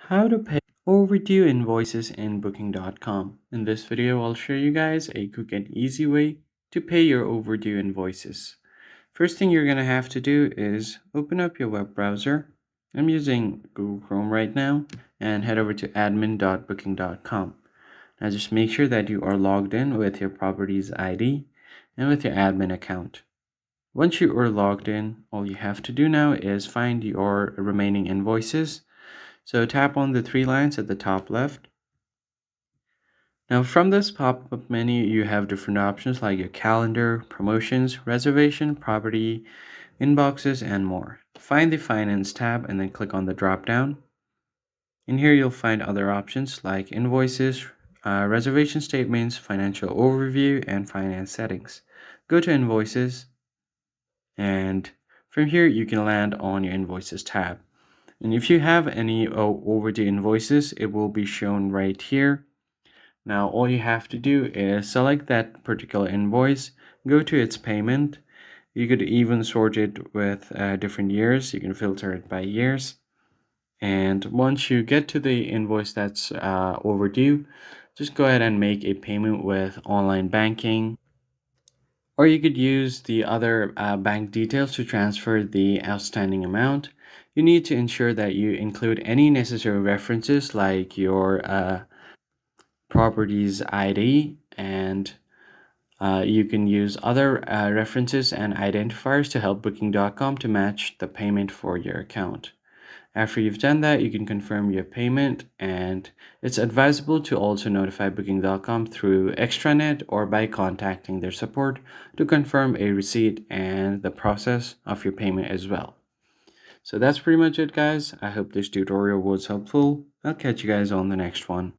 How to pay overdue invoices in booking.com. In this video, I'll show you guys a quick and easy way to pay your overdue invoices. First thing you're going to have to do is open up your web browser. I'm using Google Chrome right now and head over to admin.booking.com. Now just make sure that you are logged in with your properties ID and with your admin account. Once you are logged in, all you have to do now is find your remaining invoices. So tap on the three lines at the top left. Now from this pop-up menu, you have different options like your calendar, promotions, reservation, property, inboxes, and more. Find the Finance tab and then click on the drop-down. In here, you'll find other options like invoices, reservation statements, financial overview, and finance settings. Go to invoices, and from here, you can land on your invoices tab. And if you have any overdue invoices, it will be shown right here. Now, all you have to do is select that particular invoice, go to its payment. You could even sort it with different years. You can filter it by years. And once you get to the invoice that's overdue, just go ahead and make a payment with online banking. Or you could use the other bank details to transfer the outstanding amount. You need to ensure that you include any necessary references like your properties ID, and you can use other references and identifiers to help booking.com to match the payment for your account. After you've done that, you can confirm your payment, and it's advisable to also notify booking.com through extranet or by contacting their support to confirm a receipt and the process of your payment as well. So that's pretty much it, guys. I hope this tutorial was helpful. I'll catch you guys on the next one.